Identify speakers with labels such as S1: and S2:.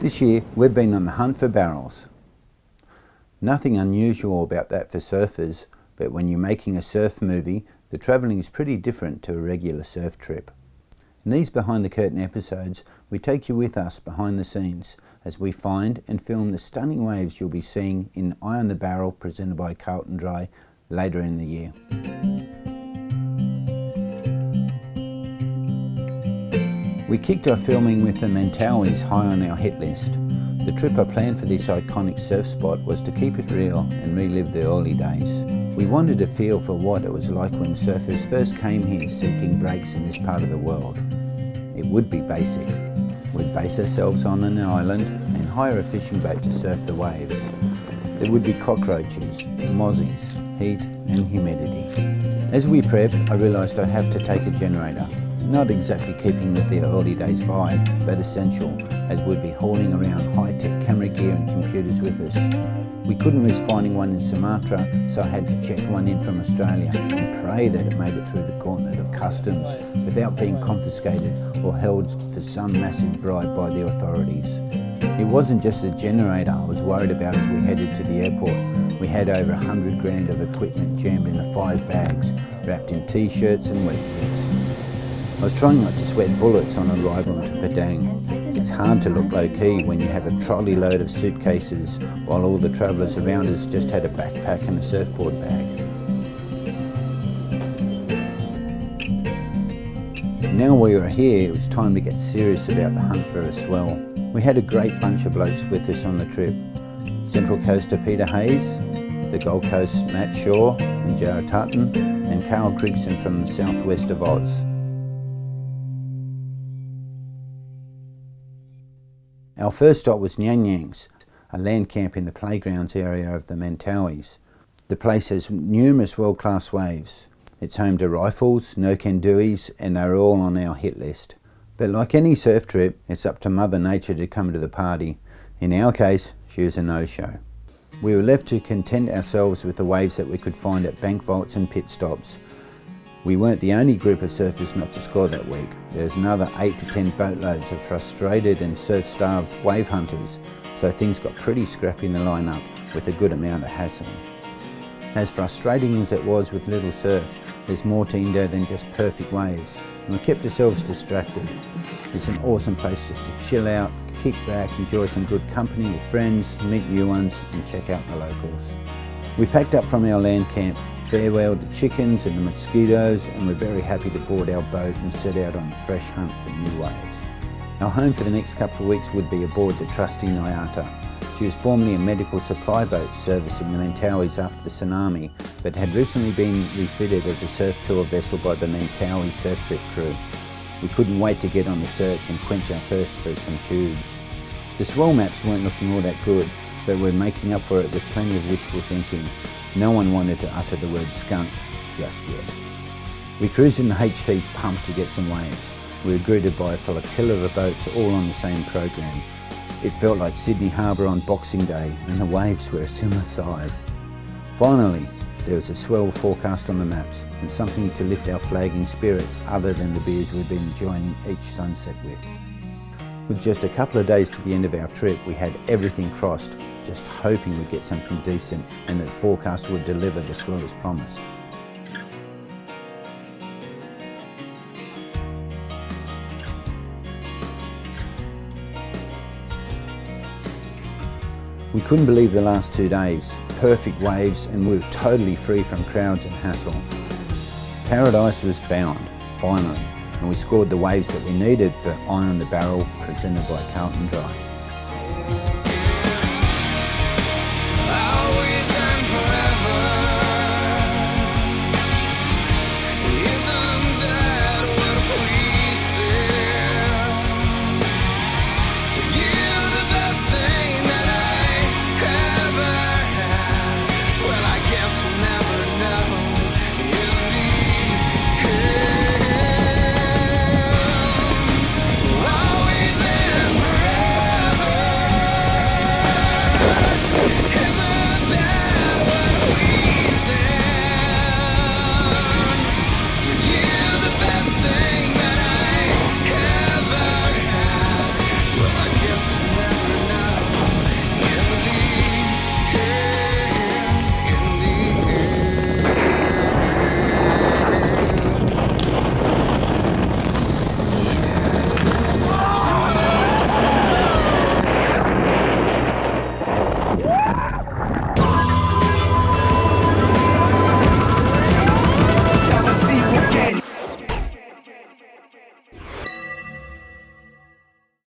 S1: This year we've been on the hunt for barrels. Nothing unusual about that for surfers, but when you're making a surf movie, the travelling is pretty different to a regular surf trip. In these behind the curtain episodes, we take you with us behind the scenes as we find and film the stunning waves you'll be seeing in Eye on the Barrel, presented by Carlton Dry later in the year. We kicked off filming with the Mentawais high on our hit list. The trip I planned for this iconic surf spot was to keep it real and relive the early days. We wanted a feel for what it was like when surfers first came here seeking breaks in this part of the world. It would be basic. We'd base ourselves on an island and hire a fishing boat to surf the waves. There would be cockroaches, mozzies, heat and humidity. As we prepped, I realised I'd have to take a generator. Not exactly keeping with the early days vibe, but essential, as we'd be hauling around high-tech camera gear and computers with us. We couldn't risk finding one in Sumatra, so I had to check one in from Australia and pray that it made it through the gauntlet of customs without being confiscated or held for some massive bribe by the authorities. It wasn't just the generator I was worried about as we headed to the airport. We had over 100 grand of equipment jammed into 5 bags, wrapped in t-shirts and wetsuits. I was trying not to sweat bullets on arrival into Padang. It's hard to look low-key when you have a trolley load of suitcases while all the travellers around us just had a backpack and a surfboard bag. Now we were here, it was time to get serious about the hunt for a swell. We had a great bunch of blokes with us on the trip. Central Coaster Peter Hayes, the Gold Coast Matt Shaw and Jarrett Hutton, and Carl Grigson from the southwest of Oz. Our first stop was Nyang Nyang's, a land camp in the playgrounds area of the Mentawais. The place has numerous world-class waves. It's home to rifles, no-can-doies, and they're all on our hit list. But like any surf trip, it's up to Mother Nature to come to the party. In our case, she was a no-show. We were left to content ourselves with the waves that we could find at bank vaults and pit stops. We weren't the only group of surfers not to score that week. There was another 8 to 10 boatloads of frustrated and surf-starved wave hunters, so things got pretty scrappy in the lineup with a good amount of hassling. As frustrating as it was with little surf, there's more to Indo than just perfect waves, and we kept ourselves distracted. It's an awesome place just to chill out, kick back, enjoy some good company with friends, meet new ones and check out the locals. We packed up from our land camp, farewelled the chickens and the mosquitoes, and we're very happy to board our boat and set out on the fresh hunt for new waves. Our home for the next couple of weeks would be aboard the trusty Nyata. She was formerly a medical supply boat servicing the Mentawais after the tsunami, but had recently been refitted as a surf tour vessel by the Mentawai surf trip crew. We couldn't wait to get on the search and quench our thirst for some tubes. The swell maps weren't looking all that good, but we're making up for it with plenty of wishful thinking. No one wanted to utter the word skunked just yet. We cruised in the HT's pump to get some waves. We were greeted by a flotilla of boats all on the same program. It felt like Sydney Harbour on Boxing Day, and the waves were a similar size. Finally, there was a swell forecast on the maps and something to lift our flagging spirits other than the beers we'd been enjoying each sunset with. With just a couple of days to the end of our trip, we had everything crossed, just hoping we'd get something decent and that the forecast would deliver the swell as promised. We couldn't believe the last 2 days. Perfect waves and we were totally free from crowds and hassle. Paradise was found, finally, and we scored the waves that we needed for Eye on the Barrel, presented by Carlton Dry.